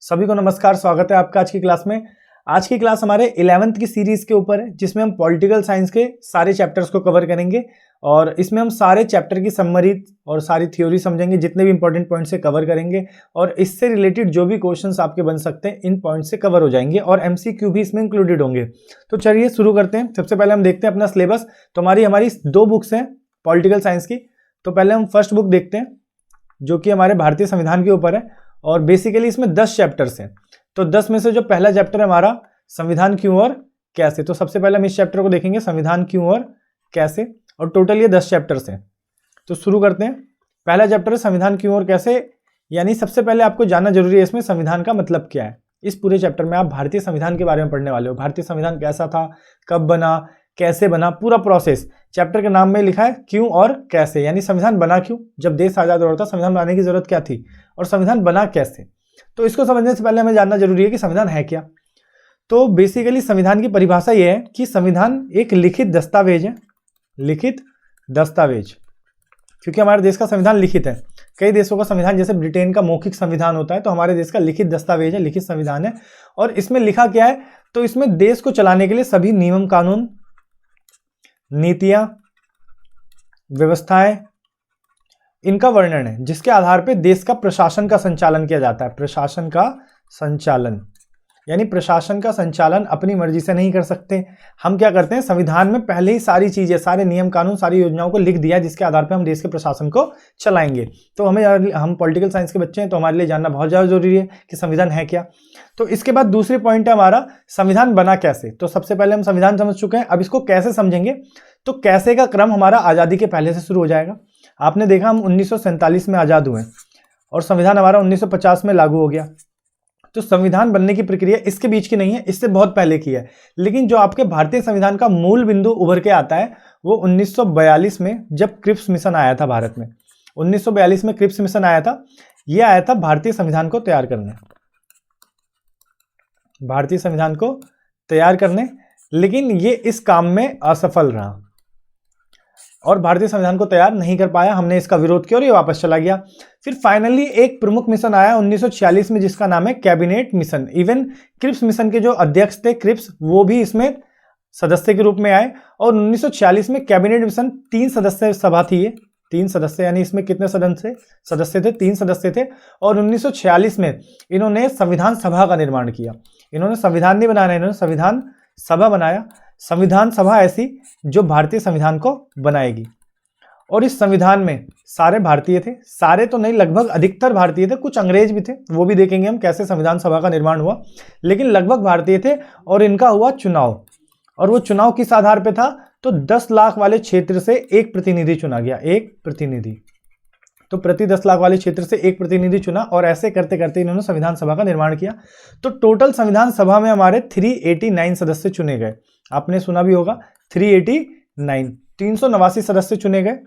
सभी को नमस्कार, स्वागत है आपका आज की क्लास में। आज की क्लास हमारे 11th की सीरीज के ऊपर है, जिसमें हम पॉलिटिकल साइंस के सारे चैप्टर्स को कवर करेंगे और इसमें हम सारे चैप्टर की समरी और सारी थ्योरी समझेंगे, जितने भी इंपॉर्टेंट पॉइंट से कवर करेंगे और इससे रिलेटेड जो भी क्वेश्चंस आपके बन सकते हैं इन पॉइंट से कवर हो जाएंगे और एमसीक्यू भी इसमें इंक्लूडेड होंगे। तो चलिए शुरू करते हैं। सबसे पहले हम देखते हैं अपना सिलेबस। तो हमारी 2 बुक्स हैं पॉलिटिकल साइंस की। तो पहले हम फर्स्ट बुक देखते हैं जो कि हमारे भारतीय संविधान के ऊपर है और बेसिकली इसमें 10 चैप्टर्स हैं। तो 10 में से जो पहला चैप्टर है हमारा संविधान क्यों और कैसे। तो सबसे पहले हम इस चैप्टर को देखेंगे, संविधान क्यों और कैसे, और टोटल ये 10 चैप्टर्स हैं। तो शुरू करते हैं। पहला चैप्टर है संविधान क्यों और कैसे, यानी सबसे पहले आपको जानना जरूरी है इसमें संविधान का मतलब क्या है। इस पूरे चैप्टर में आप भारतीय संविधान के बारे में पढ़ने वाले हो। भारतीय संविधान कैसा था, कब बना, कैसे बना, पूरा प्रोसेस चैप्टर के नाम में लिखा है, क्यों और कैसे, यानी संविधान बना क्यों, जब देश आजाद हो रहा था संविधान बनाने की जरूरत क्या थी और संविधान बना कैसे। तो इसको समझने से पहले हमें जानना जरूरी है कि संविधान है क्या। तो बेसिकली संविधान की परिभाषा यह है कि संविधान एक लिखित दस्तावेज है। लिखित दस्तावेज, क्योंकि हमारे देश का संविधान लिखित है। कई देशों का संविधान, जैसे ब्रिटेन का मौखिक संविधान होता है, तो हमारे देश का लिखित दस्तावेज है, लिखित संविधान है। और इसमें लिखा क्या है, तो इसमें देश को चलाने के लिए सभी नियम कानून, नीतियां, व्यवस्थाएं, इनका वर्णन है, जिसके आधार पर देश का प्रशासन का संचालन किया जाता है। प्रशासन का संचालन, यानी प्रशासन का संचालन अपनी मर्जी से नहीं कर सकते। हम क्या करते हैं, संविधान में पहले ही सारी चीजें, सारे नियम कानून, सारी योजनाओं को लिख दिया, जिसके आधार पर हम देश के प्रशासन को चलाएंगे। तो हम पॉलिटिकल साइंस के बच्चे हैं, तो हमारे लिए जानना बहुत ज्यादा जरूरी है कि संविधान है क्या। तो इसके बाद दूसरी पॉइंट है हमारा संविधान बना कैसे। तो सबसे पहले हम संविधान समझ चुके हैं, अब इसको कैसे समझेंगे। तो कैसे का क्रम हमारा आजादी के पहले से शुरू हो जाएगा। आपने देखा हम 1947 में आजाद हुए और संविधान हमारा 1950 में लागू हो गया। तो संविधान बनने की प्रक्रिया इसके बीच की नहीं है, इससे बहुत पहले की है। लेकिन जो आपके भारतीय संविधान का मूल बिंदु उभर के आता है वो 1942 में, जब क्रिप्स मिशन आया था भारत में। 1942 में क्रिप्स मिशन आया था। यह आया था भारतीय संविधान को तैयार करने, भारतीय संविधान को तैयार करने, लेकिन ये इस काम में असफल रहा और भारतीय संविधान को तैयार नहीं कर पाया। हमने इसका विरोध किया और ये वापस चला गया। फिर फाइनली एक प्रमुख मिशन आया 1946 में, जिसका नाम है cabinet mission. Even Cripps mission के जो अध्यक्ष थे क्रिप्स, वो भी इसमें सदस्य के रूप में आए। और 1946 में कैबिनेट मिशन 3 सदस्य सभा थी, ये 3 सदस्य, यानी इसमें कितने सदस्य थे, 3 सदस्य थे। और 1946 में इन्होंने संविधान सभा का निर्माण किया। इन्होंने संविधान नहीं बनाया, इन्होंने संविधान सभा बनाया। संविधान सभा ऐसी जो भारतीय संविधान को बनाएगी। और इस संविधान में सारे भारतीय थे, सारे तो नहीं, लगभग अधिकतर भारतीय थे, कुछ अंग्रेज भी थे, वो भी देखेंगे हम कैसे संविधान सभा का निर्माण हुआ, लेकिन लगभग भारतीय थे। और इनका हुआ चुनाव, और वो चुनाव किस आधार पे था, तो 10 लाख वाले क्षेत्र से एक प्रतिनिधि चुना गया, एक प्रतिनिधि। तो प्रति 10 लाख वाले क्षेत्र से एक प्रतिनिधि चुना, और ऐसे करते करते इन्होंने संविधान सभा का निर्माण किया। तो टोटल संविधान सभा में हमारे 389 सदस्य चुने गए। आपने सुना भी होगा 389, 389 सदस्य चुने गए।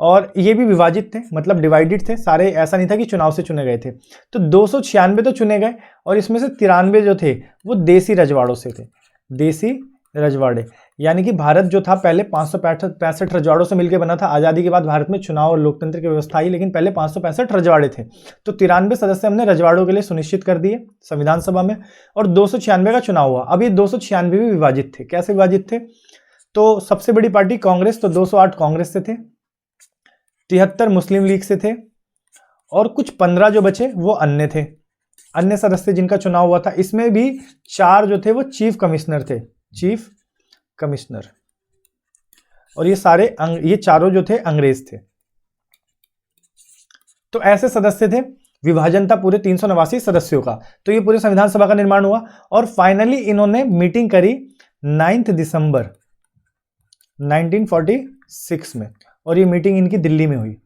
और ये भी विभाजित थे, मतलब डिवाइडेड थे सारे, ऐसा नहीं था कि चुनाव से चुने गए थे। तो 296 तो चुने गए, और इसमें से 93 जो थे वो देसी रजवाड़ों से थे। देसी रजवाड़े, यानी कि भारत जो था पहले 565 रजवाड़ों से मिलकर बना था। आज़ादी के बाद भारत में चुनाव और लोकतंत्र की व्यवस्था आई, लेकिन पहले 565 रजवाड़े थे। तो 93 सदस्य हमने रजवाड़ों के लिए सुनिश्चित कर दिए संविधान सभा में, और 296 का चुनाव हुआ। अब ये 296 भी विभाजित थे। कैसे विभाजित थे, तो सबसे बड़ी पार्टी कांग्रेस, तो 208 कांग्रेस से थे, 73 मुस्लिम लीग से थे, और कुछ 15 जो बचे वो अन्य थे, अन्य सदस्य जिनका चुनाव हुआ था। इसमें भी 4 जो थे वो चीफ कमिश्नर थे, चीफ कमिश्नर। और ये चारों जो थे अंग्रेज थे। तो ऐसे सदस्य थे, विभाजन था पूरे 389 सदस्यों का। तो ये पूरे संविधान सभा का निर्माण हुआ, और फाइनली इन्होंने मीटिंग करी 9 दिसंबर 1946 में। और ये मीटिंग इनकी दिल्ली में हुई,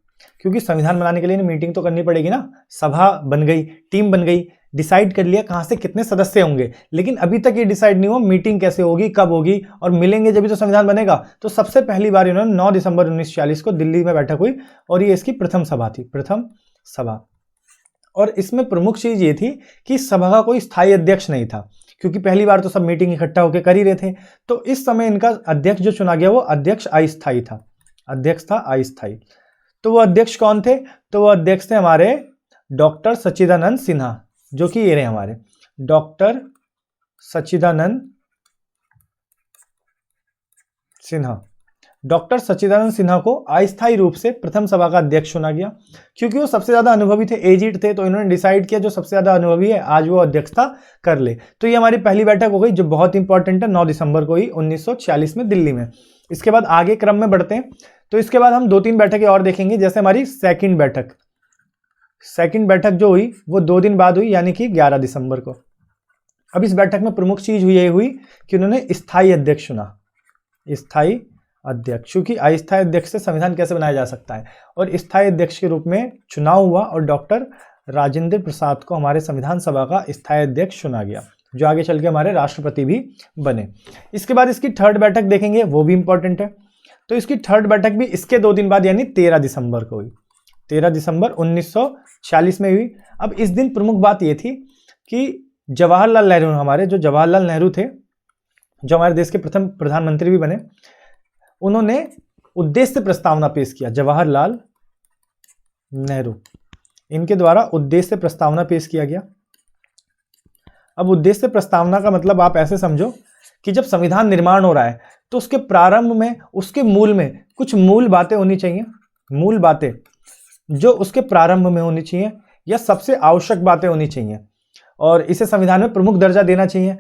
क्योंकि संविधान बनाने के लिए मीटिंग तो करनी पड़ेगी ना। सभा बन गई, टीम बन गई, डिसाइड कर लिया कहां से कितने सदस्य होंगे, लेकिन अभी तक ये डिसाइड नहीं हुआ मीटिंग कैसे होगी, कब होगी, और मिलेंगे जब भी तो संविधान बनेगा। तो सबसे पहली बार इन्होंने 9 दिसंबर 1946 को दिल्ली में बैठक हुई, और ये इसकी प्रथम सभा थी, प्रथम सभा। और इसमें प्रमुख चीज ये थी कि सभा का कोई स्थायी अध्यक्ष नहीं था, क्योंकि पहली बार तो सब मीटिंग इकट्ठा होकर कर ही रहे थे। तो इस समय इनका अध्यक्ष जो चुना गया वो अध्यक्ष अस्थायी था, अध्यक्ष था अस्थायी। तो वो अध्यक्ष कौन थे, तो वो अध्यक्ष थे हमारे डॉक्टर सच्चिदानंद सिन्हा। जो कि ये रहे हमारे डॉक्टर सच्चिदानंद सिन्हा। डॉक्टर सच्चिदानंद सिन्हा को अस्थायी रूप से प्रथम सभा का अध्यक्ष चुना गया, क्योंकि वो सबसे ज्यादा अनुभवी थे, एजिड थे, तो इन्होंने डिसाइड किया जो सबसे ज्यादा अनुभवी है आज वो अध्यक्षता कर ले। तो ये हमारी पहली बैठक हो गई जो बहुत इंपॉर्टेंट है, 9 दिसंबर को ही 1946 में दिल्ली में। इसके बाद आगे क्रम में बढ़ते हैं, तो इसके बाद हम 2-3 बैठकें और देखेंगे, जैसे हमारी सेकंड बैठक जो हुई वो 2 दिन बाद हुई, यानी कि 11 दिसंबर को। अब इस बैठक में प्रमुख चीज ये हुई कि उन्होंने स्थायी अध्यक्ष चुना, स्थायी अध्यक्ष, क्योंकि अस्थायी अध्यक्ष से संविधान कैसे बनाया जा सकता है, और स्थायी अध्यक्ष के रूप में चुनाव हुआ और डॉक्टर राजेंद्र प्रसाद को हमारे संविधान सभा का स्थायी अध्यक्ष चुना गया, जो आगे चल के हमारे राष्ट्रपति भी बने। इसके बाद इसकी थर्ड बैठक देखेंगे, वो भी इंपॉर्टेंट है। तो इसकी थर्ड बैठक भी इसके 2 दिन बाद यानी 13 दिसंबर को हुई, 13 दिसंबर 1946 में हुई। अब इस दिन प्रमुख बात यह थी कि जवाहरलाल नेहरू, हमारे जो जवाहरलाल नेहरू थे, जो हमारे देश के प्रथम प्रधानमंत्री भी बने, उन्होंने उद्देश्य प्रस्तावना पेश किया। जवाहरलाल नेहरू, इनके द्वारा उद्देश्य प्रस्तावना पेश किया गया। अब उद्देश्य प्रस्तावना का मतलब आप ऐसे समझो कि जब संविधान निर्माण हो रहा है तो उसके प्रारंभ में, उसके मूल में कुछ मूल बातें होनी चाहिए, मूल बातें जो उसके प्रारंभ में होनी चाहिए या सबसे आवश्यक बातें होनी चाहिए, और इसे संविधान में प्रमुख दर्जा देना चाहिए।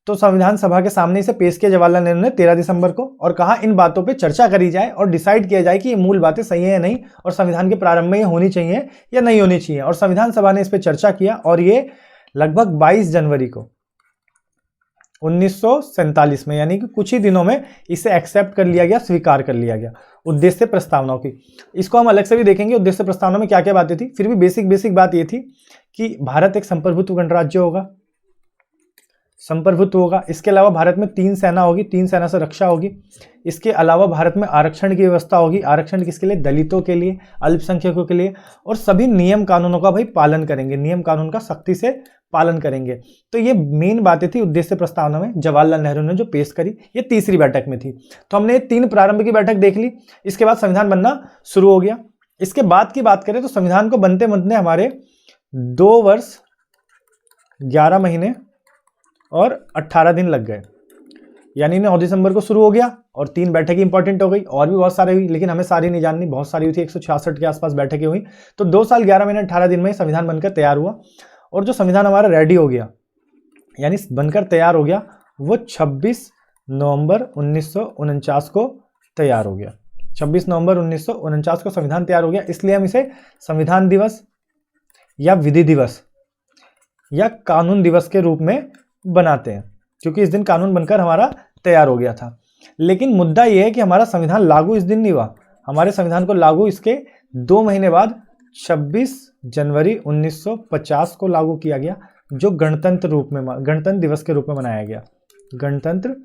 तो संविधान सभा के सामने इसे पेश किया जवाहरलाल नेहरू ने 13 दिसंबर को, और कहा इन बातों पे चर्चा करी जाए और डिसाइड किया जाए कि ये मूल बातें सही है या नहीं, और संविधान के प्रारंभ में ये होनी चाहिए या नहीं होनी चाहिए। और संविधान सभा ने इस पे चर्चा किया, और ये लगभग 22 जनवरी को 1947 में, यानी कि कुछ ही दिनों में इसे एक्सेप्ट कर लिया गया, स्वीकार कर लिया गया उद्देश्य प्रस्तावनाओं की। इसको हम अलग से भी देखेंगे उद्देश्य प्रस्तावना में क्या क्या बातें थी। फिर भी बेसिक बात ये थी कि भारत एक संप्रभुत्व गणराज्य होगा, संप्रभुत्व होगा। इसके अलावा भारत में 3 सेना होगी, 3 सेना से रक्षा होगी। इसके अलावा भारत में आरक्षण की व्यवस्था होगी। आरक्षण किसके लिए? दलितों के लिए, अल्पसंख्यकों के लिए, और सभी नियम कानूनों का भाई पालन करेंगे, नियम कानून का सख्ती से पालन करेंगे। तो ये मेन बातें थी उद्देश्य प्रस्तावना में जवाहरलाल नेहरू ने जो पेश करी। ये तीसरी बैठक में थी। तो हमने 3 प्रारंभ की बैठक देख ली। इसके बाद संविधान बनना शुरू हो गया। इसके बाद की बात करें तो संविधान को बनते बनते हमारे 2 वर्ष 11 महीने और 18 दिन लग गए, यानी 9 दिसंबर को शुरू हो गया और 3 बैठकें इंपॉर्टेंट हो गई, और भी बहुत सारी हुई, लेकिन हमें सारी नहीं जाननी, बहुत सारी हुई थी, 166 के आसपास बैठकें हुई। तो 2 साल 11 महीने 18 दिन में संविधान बनकर तैयार हुआ, और जो संविधान हमारा रेडी हो गया, यानी बनकर तैयार हो गया, वो 26 नवंबर 1949 को तैयार हो गया। 26 नवंबर 1949 को संविधान तैयार हो गया। इसलिए हम इसे संविधान दिवस या विधि दिवस या कानून दिवस के रूप में बनाते हैं, क्योंकि इस दिन कानून बनकर हमारा तैयार हो गया था। लेकिन मुद्दा यह है कि हमारा संविधान लागू इस दिन नहीं हुआ। हमारे संविधान को लागू इसके 2 महीने बाद 26 जनवरी 1950 को लागू किया गया, जो गणतंत्र दिवस के रूप में मनाया गया, गणतंत्र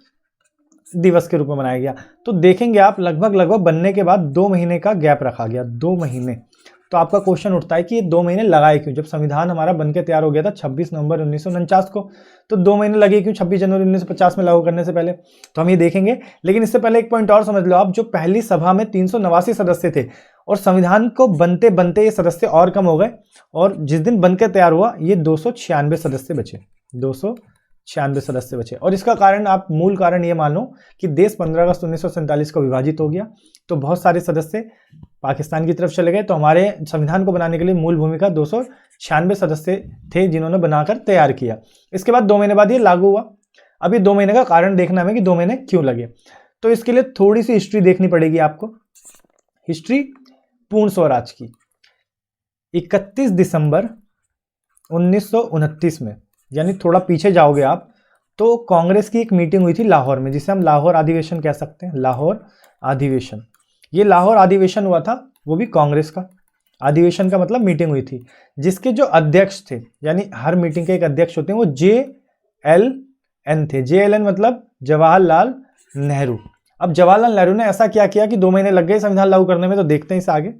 दिवस के रूप में मनाया गया। तो देखेंगे आप लगभग बनने के बाद 2 महीने का गैप रखा गया, 2 महीने। तो आपका क्वेश्चन उठता है कि ये 2 महीने लगाए क्यों? जब संविधान हमारा बनकर तैयार हो गया था 26 नवंबर 1949 को, तो 2 महीने लगे क्यों 26 जनवरी 1950 में लागू करने से पहले? तो हम ये देखेंगे। लेकिन इससे पहले एक पॉइंट और समझ लो आप, जो पहली सभा में 389 सदस्य थे और संविधान को बनते बनते ये सदस्य और कम हो गए, और जिस दिन बनकर तैयार हुआ ये 296 सदस्य बचे, 296 सदस्य बचे। और इसका कारण आप मूल कारण ये मान लो कि देश 15 अगस्त 1947 को विभाजित हो गया, तो बहुत सारे सदस्य पाकिस्तान की तरफ चले गए। तो हमारे संविधान को बनाने के लिए मूल भूमिका 296 सदस्य थे, जिन्होंने बनाकर तैयार किया। इसके बाद 2 महीने बाद ये लागू हुआ। अभी 2 महीने का कारण देखना हमें कि 2 महीने क्यों लगे। तो इसके लिए थोड़ी सी हिस्ट्री देखनी पड़ेगी आपको। हिस्ट्री पूर्ण स्वराज की 31 दिसंबर 1929 में, यानी थोड़ा पीछे जाओगे आप तो कांग्रेस की एक मीटिंग हुई थी लाहौर में, जिसे हम लाहौर अधिवेशन कह सकते हैं, लाहौर अधिवेशन। ये लाहौर अधिवेशन हुआ था, वो भी कांग्रेस का। अधिवेशन का मतलब मीटिंग हुई थी, जिसके जो अध्यक्ष थे, यानी हर मीटिंग के एक अध्यक्ष होते हैं, वो JLN थे। JLN मतलब जवाहरलाल नेहरू। अब जवाहरलाल नेहरू ने ऐसा क्या किया कि 2 महीने लग गए संविधान लागू करने में। तो देखते हैं इसे आगे,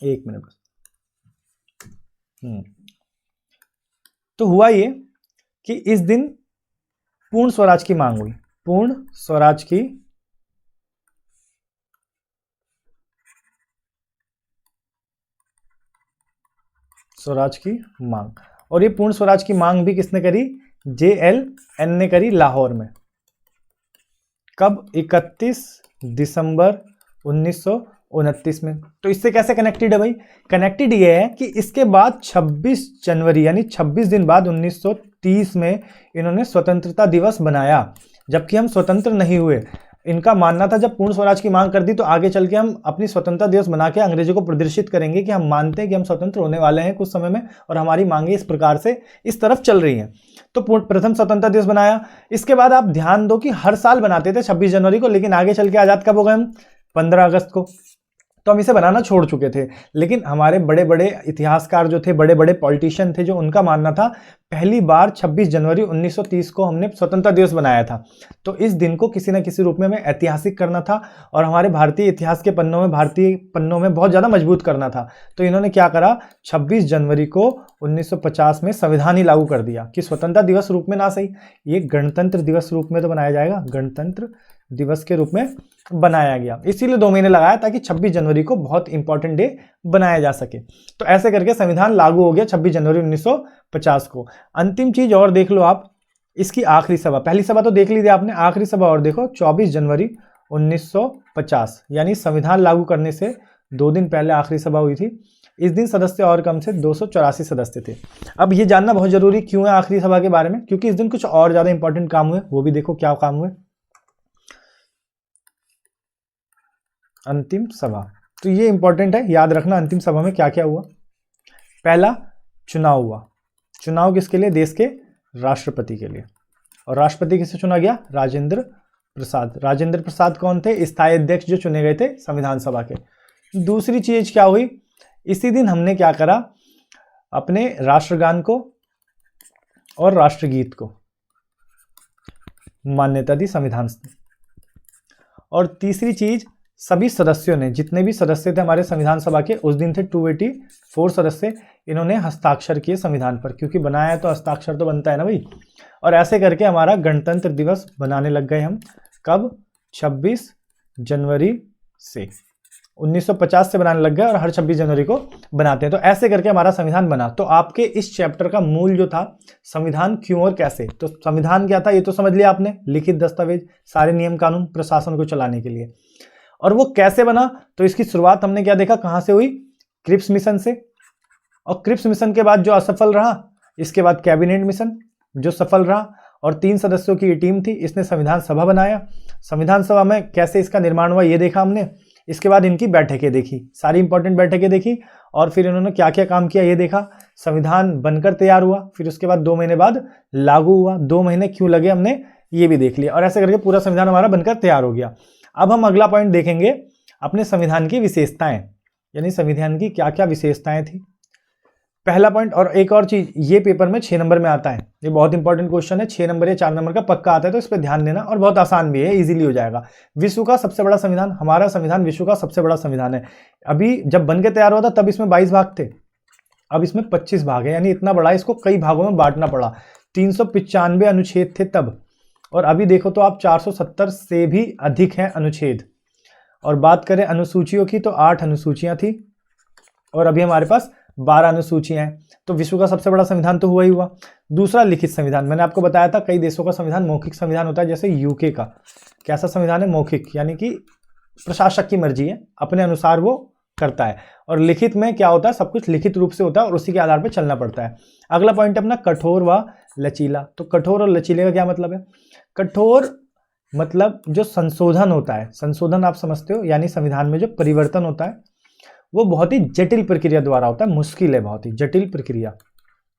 1 मिनट। तो हुआ ये कि इस दिन पूर्ण स्वराज की मांग हुई, पूर्ण स्वराज की मांग। और ये पूर्ण स्वराज की मांग भी किसने करी? JLN ने करी लाहौर में। कब? 31 दिसंबर 1929 में। तो इससे कैसे कनेक्टेड है भाई? कनेक्टेड ये है कि इसके बाद 26 जनवरी यानी 26 दिन बाद 1930 में इन्होंने स्वतंत्रता दिवस बनाया, जबकि हम स्वतंत्र नहीं हुए। इनका मानना था जब पूर्ण स्वराज की मांग कर दी तो आगे चल के हम अपनी स्वतंत्रता दिवस बना के अंग्रेजों को प्रदर्शित करेंगे कि हम मानते हैं कि हम स्वतंत्र होने वाले हैं कुछ समय में और हमारी मांगे इस प्रकार से इस तरफ चल रही हैं। तो प्रथम स्वतंत्रता दिवस बनाया। इसके बाद आप ध्यान दो कि हर साल बनाते थे 26 जनवरी को, लेकिन आगे चल के आजाद कब हो गए हम? 15 अगस्त को। तो हम इसे बनाना छोड़ चुके थे। लेकिन हमारे बड़े बड़े इतिहासकार जो थे, बड़े बड़े पॉलिटिशियन थे, जो उनका मानना था पहली बार 26 जनवरी 1930 को हमने स्वतंत्रता दिवस बनाया था, तो इस दिन को किसी न किसी रूप में हमें ऐतिहासिक करना था और हमारे भारतीय इतिहास के पन्नों में, भारतीय पन्नों में बहुत ज़्यादा मजबूत करना था। तो इन्होंने क्या करा? 26 जनवरी को 1950 में संविधान ही लागू कर दिया कि स्वतंत्रता दिवस रूप में ना सही, ये गणतंत्र दिवस रूप में तो बनाया जाएगा, गणतंत्र दिवस के रूप में बनाया गया। इसीलिए 2 महीने लगाया ताकि 26 जनवरी को बहुत इंपॉर्टेंट डे बनाया जा सके। तो ऐसे करके संविधान लागू हो गया 26 जनवरी 1950 को। अंतिम चीज और देख लो आप, इसकी आखिरी सभा, पहली सभा तो देख ली थी आपने, आखिरी सभा और देखो 24 जनवरी 1950, यानी संविधान लागू करने से 2 दिन पहले आखिरी सभा हुई थी। इस दिन सदस्य और कम से 284 सदस्य थे। अब ये जानना बहुत जरूरी क्यों है आखिरी सभा के बारे में, क्योंकि इस दिन कुछ और ज्यादा इंपॉर्टेंट काम हुए, वो भी देखो क्या काम हुए। अंतिम सभा, तो ये इंपॉर्टेंट है, याद रखना अंतिम सभा में क्या क्या हुआ। पहला, चुनाव हुआ। चुनाव किसके लिए? देश के राष्ट्रपति के लिए। और राष्ट्रपति किसे चुना गया? राजेंद्र प्रसाद। राजेंद्र प्रसाद कौन थे? स्थायी अध्यक्ष जो चुने गए थे संविधान सभा के। दूसरी चीज क्या हुई? इसी दिन हमने क्या करा? अपने राष्ट्रगान को और राष्ट्रगीत को मान्यता दी संविधान से। और तीसरी चीज, सभी सदस्यों ने, जितने भी सदस्य थे हमारे संविधान सभा के, उस दिन थे 284 सदस्य, इन्होंने हस्ताक्षर किए संविधान पर, क्योंकि बनाया है तो हस्ताक्षर तो बनता है ना भाई। और ऐसे करके हमारा गणतंत्र दिवस बनाने लग गए हम। कब? 26 जनवरी से, 1950 से बनाने लग गए और हर 26 जनवरी को बनाते हैं। तो ऐसे करके हमारा संविधान बना। तो आपके इस चैप्टर का मूल जो था, संविधान क्यों और कैसे, तो संविधान क्या था ये तो समझ लिया आपने, लिखित दस्तावेज, सारे नियम कानून प्रशासन को चलाने के लिए। और वो कैसे बना, तो इसकी शुरुआत हमने क्या देखा, कहां से हुई? क्रिप्स मिशन से। और क्रिप्स मिशन के बाद जो असफल रहा, इसके बाद कैबिनेट मिशन जो सफल रहा, और 3 सदस्यों की टीम थी, इसने संविधान सभा बनाया। संविधान सभा में कैसे इसका निर्माण हुआ ये देखा हमने। इसके बाद इनकी बैठकें देखी, सारी इंपॉर्टेंट बैठकें देखी, और फिर इन्होंने क्या क्या काम किया ये देखा। संविधान बनकर तैयार हुआ, फिर उसके बाद 2 महीने बाद लागू हुआ। 2 महीने क्यों लगे हमने ये भी देख लिया। और ऐसे करके पूरा संविधान हमारा बनकर तैयार हो गया। अब हम अगला पॉइंट देखेंगे, अपने संविधान की विशेषताएं, यानी संविधान की क्या क्या विशेषताएं थी। पहला पॉइंट, और एक और चीज, ये पेपर में 6 नंबर में आता है, ये बहुत इंपॉर्टेंट क्वेश्चन है, 6 नंबर या 4 नंबर का पक्का आता है, तो इस पर ध्यान देना, और बहुत आसान भी है, इजीली हो जाएगा। विश्व का सबसे बड़ा संविधान, हमारा संविधान विश्व का सबसे बड़ा संविधान है। अभी जब बन के तैयार हुआ था तब इसमें 22 भाग थे, अब इसमें 25 भाग है, यानी इतना बड़ा, इसको कई भागों में बांटना पड़ा। 395 अनुच्छेद थे तब, और अभी देखो तो आप 470 से भी अधिक हैं अनुच्छेद। और बात करें अनुसूचियों की तो 8 अनुसूचियां थी, और अभी हमारे पास 12 अनुसूचियां हैं। तो विश्व का सबसे बड़ा संविधान तो हुआ ही हुआ। दूसरा, लिखित संविधान। मैंने आपको बताया था कई देशों का संविधान मौखिक संविधान होता है, जैसे यूके का कैसा संविधान है? मौखिक, यानी कि प्रशासक की मर्जी है, अपने अनुसार वो करता है। और लिखित में क्या होता है? सब कुछ लिखित रूप से होता है और उसी के आधार पर चलना पड़ता है। अगला पॉइंट अपना कठोर व लचीला। तो कठोर और लचीले का क्या मतलब है? कठोर मतलब जो संशोधन होता है, संशोधन आप समझते हो, यानी संविधान में जो परिवर्तन होता है वो बहुत ही जटिल प्रक्रिया द्वारा होता है, मुश्किल है, बहुत ही जटिल प्रक्रिया,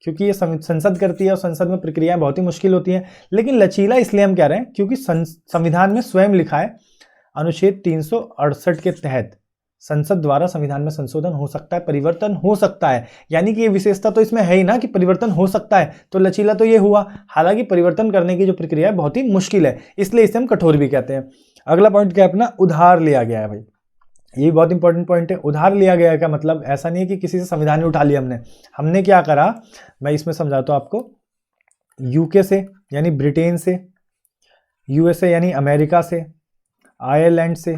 क्योंकि ये संसद करती है और संसद में प्रक्रियाएं बहुत ही मुश्किल होती हैं। लेकिन लचीला इसलिए हम कह रहे हैं क्योंकि संविधान में स्वयं लिखा है, अनुच्छेद 368 के तहत संसद द्वारा संविधान में संशोधन हो सकता है, परिवर्तन हो सकता है, यानी कि ये विशेषता तो इसमें है ही ना कि परिवर्तन हो सकता है, तो लचीला तो ये हुआ। हालांकि परिवर्तन करने की जो प्रक्रिया है बहुत ही मुश्किल है, इसलिए इसे हम कठोर भी कहते हैं। अगला पॉइंट क्या है अपना? उधार लिया गया है भाई, ये बहुत इंपॉर्टेंट पॉइंट है। उधार लिया गया का मतलब ऐसा नहीं है कि किसी से संविधान ही उठा लिया हमने क्या करा, मैं इसमें समझाता हूं आपको। यूके से यानी ब्रिटेन से, यूएसए यानी अमेरिका से, आयरलैंड से,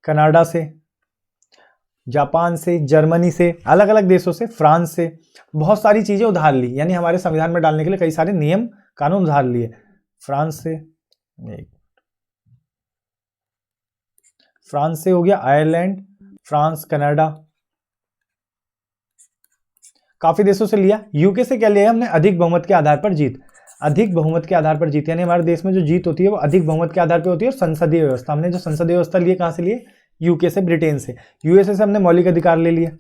कनाडा से, जापान से, जर्मनी से, अलग अलग देशों से, फ्रांस से बहुत सारी चीजें उधार ली, यानी हमारे संविधान में डालने के लिए कई सारे नियम कानून उधार लिए। फ्रांस से हो गया, आयरलैंड, फ्रांस, कनाडा, काफी देशों से लिया। यूके से क्या लिया हमने? अधिक बहुमत के आधार पर जीत। अधिक बहुमत के आधार पर जीत, यानी हमारे देश में जो जीत होती है वो अधिक बहुमत के आधार पर होती है। और संसदीय व्यवस्था, हमने जो संसदीय व्यवस्था लिए कहां से लिए? यूके से, ब्रिटेन से। यूएसए से हमने मौलिक अधिकार ले लिए।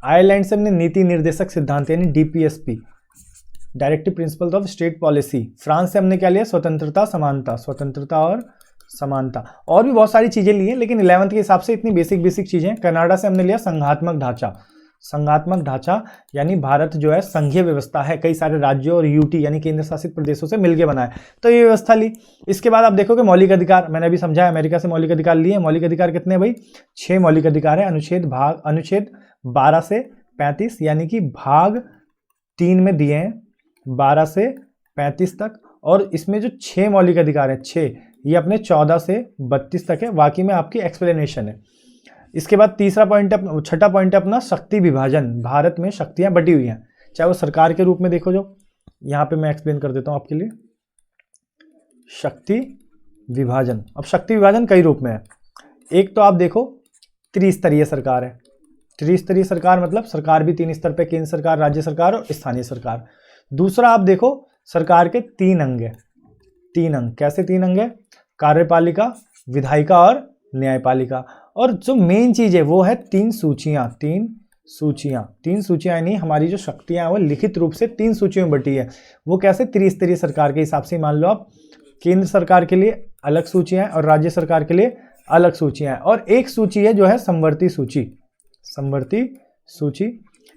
आयरलैंड से हमने नीति निर्देशक सिद्धांत यानी DPSP, directive principles of state policy. France से हमने क्या लिया? स्वतंत्रता, समानता, स्वतंत्रता और समानता। और भी बहुत सारी चीजें ली हैं, लेकिन 11th के हिसाब से इतनी बेसिक चीजें। कनाडा से हमने लिया संघात्मक ढांचा। संघात्मक ढांचा यानी भारत जो है संघीय व्यवस्था है, कई सारे राज्यों और यूटी यानी केंद्र शासित प्रदेशों से मिलकर बना है, तो ये व्यवस्था ली। इसके बाद आप देखोगे मौलिक अधिकार, मैंने अभी समझाया, अमेरिका से मौलिक अधिकार लिए। मौलिक अधिकार कितने हैं भाई? 6 मौलिक अधिकार है। अनुच्छेद 12 से 35 यानी कि भाग 3 में दिए हैं 12 से 35 तक। और इसमें जो 6 मौलिक अधिकार है, 6, ये अपने 14 से 32 तक है। बाकी में आपकी एक्सप्लेनेशन है। इसके बाद तीसरा पॉइंट है, छठा पॉइंट है अपना शक्ति विभाजन। भारत में शक्तियां बटी हुई हैं, चाहे वो सरकार के रूप में देखो, जो यहां पे मैं एक्सप्लेन कर देता हूं आपके लिए। शक्ति विभाजन, अब शक्ति विभाजन कई रूप में है। एक तो आप देखो त्रिस्तरीय सरकार है। त्रिस्तरीय सरकार मतलब सरकार भी 3 स्तर पे, केंद्र सरकार, राज्य सरकार और स्थानीय सरकार। दूसरा आप देखो सरकार के 3 अंग है। 3 अंग, कैसे 3 अंग है? कार्यपालिका, विधायिका और न्यायपालिका। और जो मेन चीज है वो है 3 सूचियां। 3 सूचियां यानी हमारी जो शक्तियां हैं वो लिखित रूप से 3 सूचियों में बटी है। वो कैसे? त्रिस्तरीय सरकार के हिसाब से मान लो आप, केंद्र सरकार के लिए अलग सूचियां हैं और राज्य सरकार के लिए अलग सूचियां हैं। और एक सूची है जो है समवर्ती सूची। समवर्ती सूची,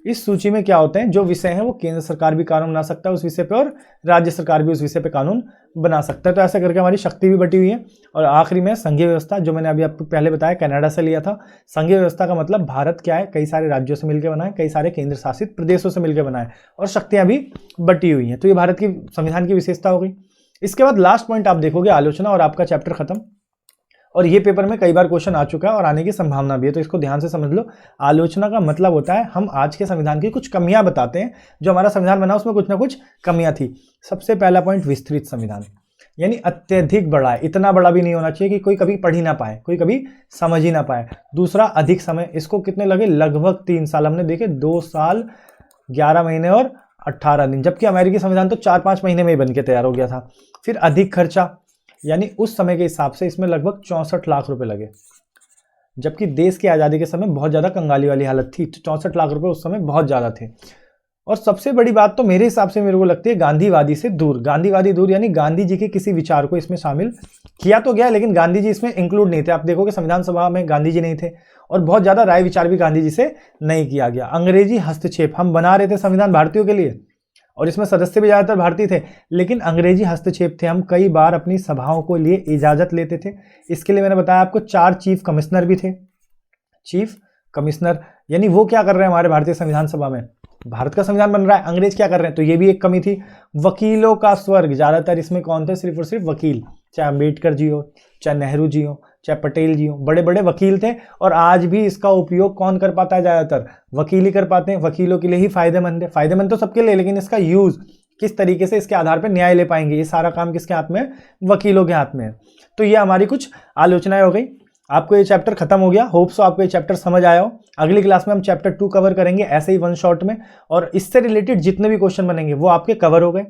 इस सूची में क्या होते हैं? जो विषय हैं वो केंद्र सरकार भी कानून बना सकता है उस विषय पे, और राज्य सरकार भी उस विषय पे कानून बना सकता है। तो ऐसा करके हमारी शक्ति भी बटी हुई है। और आखिरी में संघीय व्यवस्था, जो मैंने अभी आपको पहले बताया, कनाडा से लिया था। संघीय व्यवस्था का मतलब भारत क्या है? कई सारे राज्यों से मिलकर बना है, कई सारे केंद्र शासित प्रदेशों से मिलकर बना है, और शक्तियां भी बटी हुई हैं। तो ये भारत की संविधान की विशेषता हो गई। इसके बाद लास्ट पॉइंट आप देखोगे आलोचना, और आपका चैप्टर खत्म। और ये पेपर में कई बार क्वेश्चन आ चुका है और आने की संभावना भी है, तो इसको ध्यान से समझ लो। आलोचना का मतलब होता है हम आज के संविधान की कुछ कमियां बताते हैं, जो हमारा संविधान बना उसमें कुछ ना कुछ कमियां थी। सबसे पहला पॉइंट, विस्तृत संविधान, यानी अत्यधिक बड़ा है, इतना बड़ा भी नहीं होना चाहिए कि कोई कभी पढ़ ही ना पाए, कोई कभी समझ ही ना पाए। दूसरा, अधिक समय, इसको कितने लगे? लगभग 3 साल। हमने देखे 2 साल 11 महीने और 18 दिन, जबकि अमेरिकी संविधान तो 4-5 महीने में ही बन के तैयार हो गया था। फिर अधिक खर्चा, यानी उस समय के हिसाब से इसमें लगभग 64 लाख रुपए लगे, जबकि देश की आज़ादी के समय बहुत ज़्यादा कंगाली वाली हालत थी। 64 लाख रुपए उस समय बहुत ज़्यादा थे। और सबसे बड़ी बात तो मेरे हिसाब से मेरे को लगती है गांधीवादी से दूर। गांधीवादी दूर यानी गांधी जी के किसी विचार को इसमें शामिल किया तो गया, लेकिन गांधी जी इसमें इंक्लूड नहीं थे। आप देखोगे संविधान सभा में गांधी जी नहीं थे, और बहुत ज़्यादा राय विचार भी गांधी जी से नहीं किया गया। अंग्रेजी हस्तक्षेप, हम बना रहे थे संविधान भारतीयों के लिए, और इसमें सदस्य भी ज़्यादातर भारतीय थे, लेकिन अंग्रेजी हस्तक्षेप थे। हम कई बार अपनी सभाओं को लिए इजाज़त लेते थे। इसके लिए मैंने बताया आपको 4 चीफ कमिश्नर भी थे। चीफ कमिश्नर यानी वो क्या कर रहे हैं हमारे भारतीय संविधान सभा में? भारत का संविधान बन रहा है, अंग्रेज क्या कर रहे हैं? तो ये भी एक कमी थी। वकीलों का स्वर्ग, ज़्यादातर इसमें कौन थे? सिर्फ और सिर्फ वकील, चाहे अम्बेडकर जी हो, चाहे नेहरू जी हो, चाहे पटेल जी हो, बड़े बड़े वकील थे। और आज भी इसका उपयोग कौन कर पाता है? ज़्यादातर वकील ही कर पाते हैं। वकीलों के लिए ही फायदेमंद है, फायदेमंद तो सबके लिए, लेकिन इसका यूज़ किस तरीके से इसके आधार पर न्याय ले पाएंगे, ये सारा काम किसके हाथ में है? वकीलों के हाथ में है। तो ये हमारी कुछ आलोचनाएं हो गई। आपको ये चैप्टर खत्म हो गया। होप सो आपको ये चैप्टर समझ आया हो। अगली क्लास में हम चैप्टर 2 कवर करेंगे ऐसे ही 1 शॉट में, और इससे रिलेटेड जितने भी क्वेश्चन बनेंगे वो आपके कवर हो गए।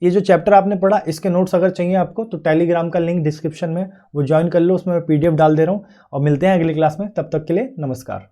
ये जो चैप्टर आपने पढ़ा, इसके नोट्स अगर चाहिए आपको तो टेलीग्राम का लिंक डिस्क्रिप्शन में वो ज्वाइन कर लो, उसमें मैं PDF डाल दे रहा हूँ। और मिलते हैं अगली क्लास में, तब तक के लिए नमस्कार।